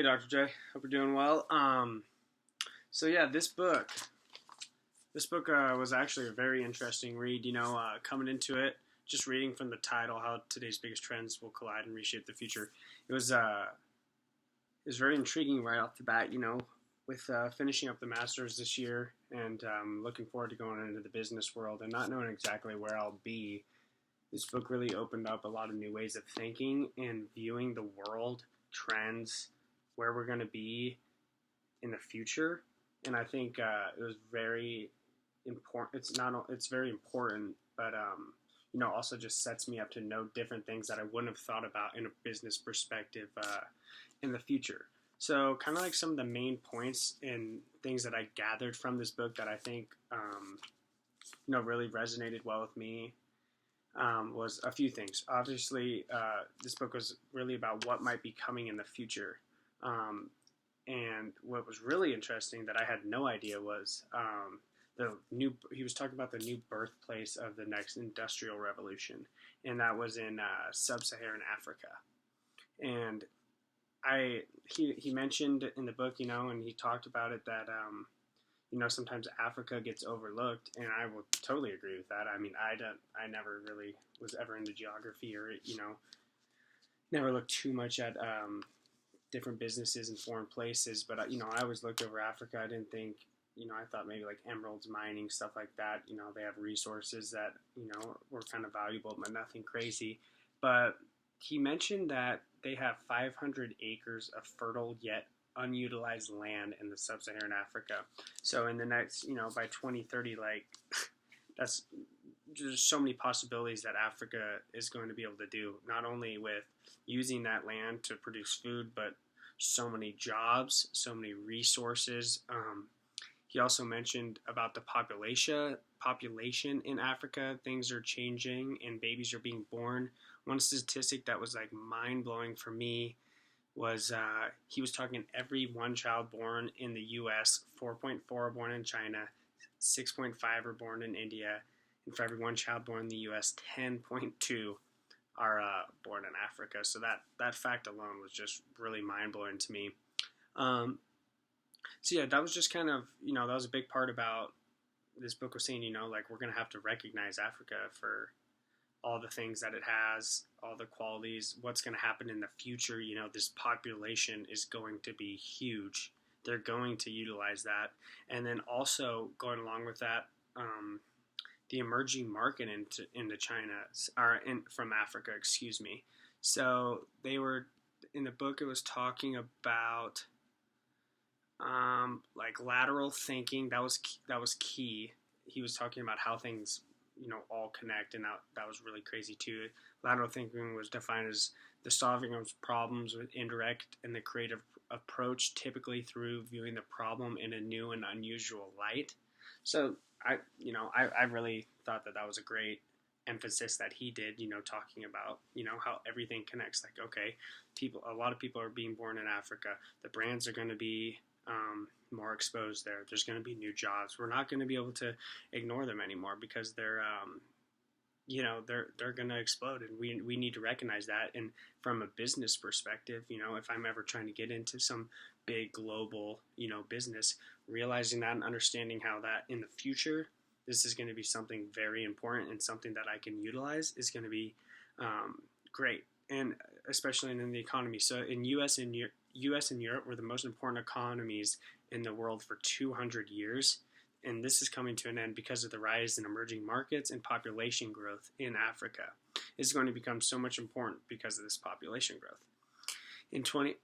Hey, Dr. J. Hope you're doing well. So yeah, this book was actually a very interesting read. Coming into it, just reading from the title, how today's biggest trends will collide and reshape the future. It was very intriguing right off the bat. With finishing up the masters this year and looking forward to going into the business world and not knowing exactly where I'll be. This book really opened up a lot of new ways of thinking and viewing the world, trends, where we're going to be in the future. And I think it was very important. It's very important, but also just sets me up to know different things that I wouldn't have thought about in a business perspective in the future. So, kind of like some of the main points and things that I gathered from this book that I think really resonated well with me was a few things. Obviously, this book was really about what might be coming in the future. And what was really interesting that I had no idea was he was talking about the new birthplace of the next industrial revolution, and that was in sub-Saharan Africa. And he mentioned in the book, and he talked about it that sometimes Africa gets overlooked, and I will totally agree with that. I mean, I never really was ever into geography or never looked too much at different businesses in foreign places, but I always looked over Africa. I didn't think, I thought maybe like emeralds mining, stuff like that. They have resources that were kind of valuable, but nothing crazy. But he mentioned that they have 500 acres of fertile yet unutilized land in the sub-Saharan Africa. So in the next, by 2030, like that's there's so many possibilities that Africa is going to be able to do, not only with using that land to produce food, but so many jobs, so many resources. He also mentioned about the population in Africa. Things are changing and babies are being born. One statistic that was like mind-blowing for me was he was talking every one child born in the U.S., 4.4 are born in China, 6.5 are born in India, and for every one child born in the U.S., 10.2 are born in Africa. So that fact alone was just really mind-blowing to me. So yeah, that was just kind of, that was a big part about this book was saying, like we're going to have to recognize Africa for all the things that it has, all the qualities, what's going to happen in the future. This population is going to be huge. They're going to utilize that. And then also going along with that, the emerging market into China, from Africa, excuse me. So they were, in the book it was talking about like lateral thinking. That was key. He was talking about how things all connect, and that was really crazy too. Lateral thinking was defined as the solving of problems with indirect and the creative approach, typically through viewing the problem in a new and unusual light. So I really thought that was a great emphasis that he did, talking about, how everything connects. Like, okay, a lot of people are being born in Africa. The brands are going to be more exposed there. There's going to be new jobs. We're not going to be able to ignore them anymore because they're going to explode, and we need to recognize that. And from a business perspective, if I'm ever trying to get into some big global, business, realizing that and understanding how that in the future, this is going to be something very important and something that I can utilize is going to be great. And especially in the economy. So in U.S. and Europe were the most important economies in the world for 200 years. And this is coming to an end because of the rise in emerging markets and population growth in Africa. It's going to become so much important because of this population growth.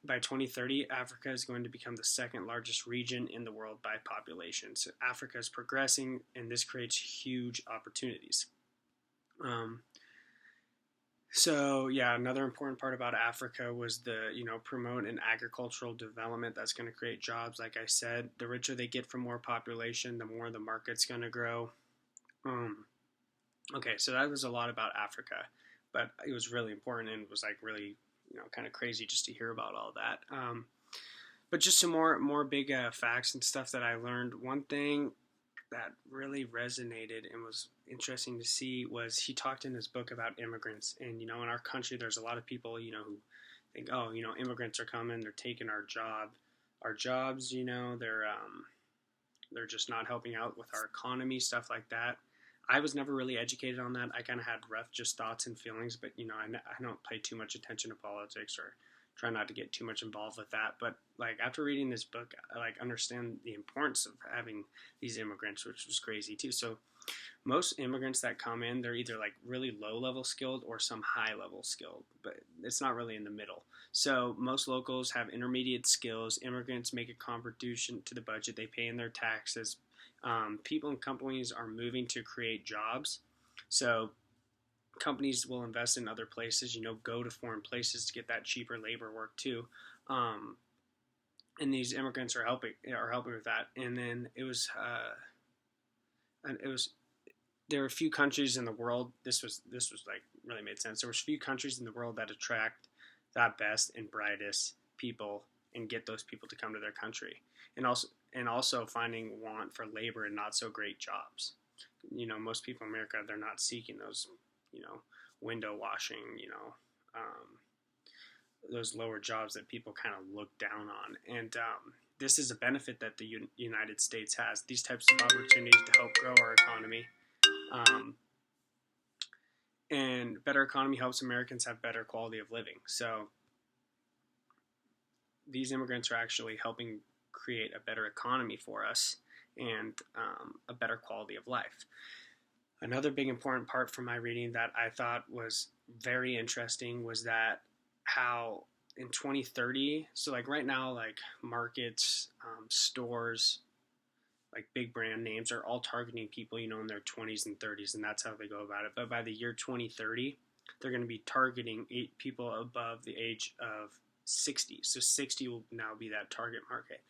By 2030, Africa is going to become the second largest region in the world by population. So Africa is progressing, and this creates huge opportunities. So yeah, another important part about Africa was the, promote an agricultural development that's going to create jobs. Like I said, the richer they get from more population, the more the market's going to grow. Okay, so that was a lot about Africa, but it was really important and it was like really, kind of crazy just to hear about all that. But just some more big facts and stuff that I learned. One thing that really resonated and was interesting to see was he talked in his book about immigrants. And, in our country, there's a lot of people, who think, oh, immigrants are coming, they're taking our jobs, they're just not helping out with our economy, stuff like that. I was never really educated on that. I kind of had rough just thoughts and feelings, but I don't pay too much attention to politics or try not to get too much involved with that. But like after reading this book, I like understand the importance of having these immigrants, which was crazy too. So most immigrants that come in, they're either like really low level skilled or some high level skilled, but it's not really in the middle. So most locals have intermediate skills. Immigrants make a contribution to the budget. They pay in their taxes. People and companies are moving to create jobs. So companies will invest in other places, go to foreign places to get that cheaper labor work too. And these immigrants are helping with that. And then there are a few countries in the world. This was like really made sense. There was a few countries in the world that attract that best and brightest people and get those people to come to their country, and also finding want for labor and not so great jobs. Most people in America, they're not seeking those, window washing, those lower jobs that people kind of look down on. And this is a benefit that the United States has. These types of opportunities to help grow our economy. And better economy helps Americans have better quality of living. So these immigrants are actually helping create a better economy for us and a better quality of life. Another big important part from my reading that I thought was very interesting was that how in 2030, so like right now, like markets, stores, like big brand names are all targeting people, in their 20s and 30s, and that's how they go about it. But by the year 2030, they're going to be targeting people above the age of 60. So 60 will now be that target market.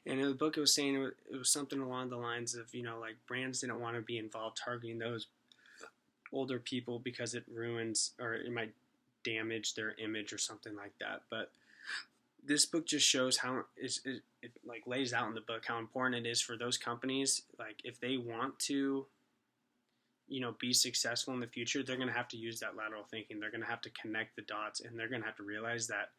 And in the book, it was saying it was something along the lines of, like brands didn't want to be involved targeting those older people because it ruins or it might damage their image or something like that. But this book just shows how it like lays out in the book how important it is for those companies. Like if they want to, be successful in the future, they're going to have to use that lateral thinking. They're going to have to connect the dots, and they're going to have to realize that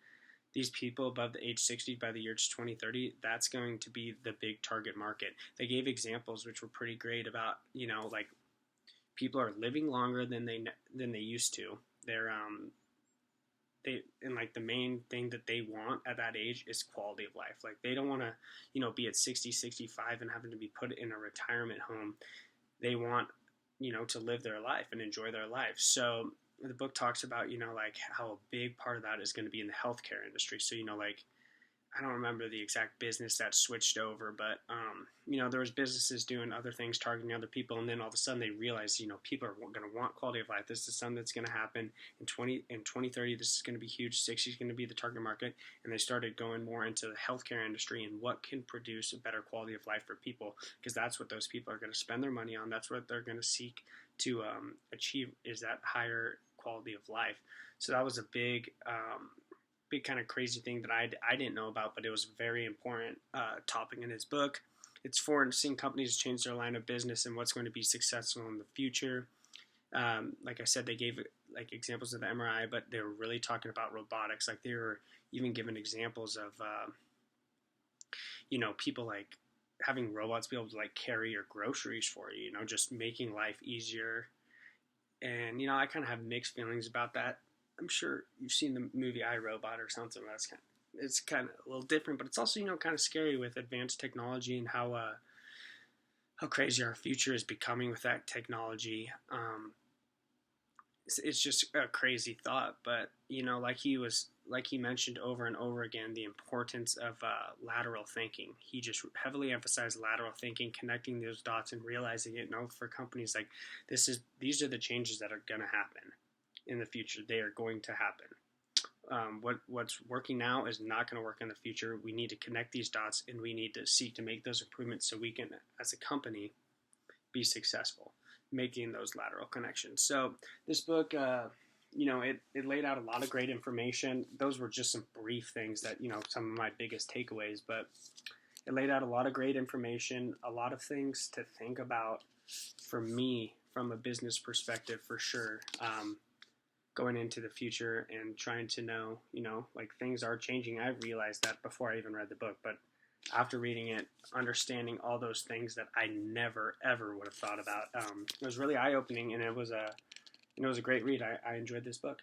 these people above the age 60 by the year 2030, that's going to be the big target market. They gave examples which were pretty great about, like people are living longer than they used to. And like the main thing that they want at that age is quality of life. Like they don't want to, be at 60, 65 and having to be put in a retirement home. They want, to live their life and enjoy their life. So the book talks about, like how a big part of that is going to be in the healthcare industry. So, like, I don't remember the exact business that switched over, but, there was businesses doing other things, targeting other people. And then all of a sudden they realized, people are going to want quality of life. This is something that's going to happen in 2030. This is going to be huge. 60 is going to be the target market. And they started going more into the healthcare industry and what can produce a better quality of life for people, because that's what those people are going to spend their money on. That's what they're going to seek to achieve, is that higher quality of life. So that was a big kind of crazy thing that I didn't know about, but it was a very important topic in his book. It's for seeing companies change their line of business and what's going to be successful in the future. Like I said, they gave like examples of the MRI, but they were really talking about robotics. Like they were even given examples of, people like having robots be able to like carry your groceries for you, just making life easier. And, I kind of have mixed feelings about that. I'm sure you've seen the movie iRobot or something. It's kind of a little different, but it's also, kind of scary with advanced technology and how crazy our future is becoming with that technology. It's just a crazy thought, but, like he mentioned over and over again, the importance of lateral thinking. He just heavily emphasized lateral thinking, connecting those dots and realizing it. For companies, like these are the changes that are going to happen in the future. They are going to happen. What's working now is not going to work in the future. We need to connect these dots, and we need to seek to make those improvements so we can, as a company, be successful making those lateral connections. So this book, it laid out a lot of great information. Those were just some brief things that, some of my biggest takeaways, but it laid out a lot of great information, a lot of things to think about for me from a business perspective, for sure. going into the future and trying to know, like things are changing. I realized that before I even read the book, but after reading it, understanding all those things that I never ever would have thought about, it was really eye opening, and it was a great read. I enjoyed this book.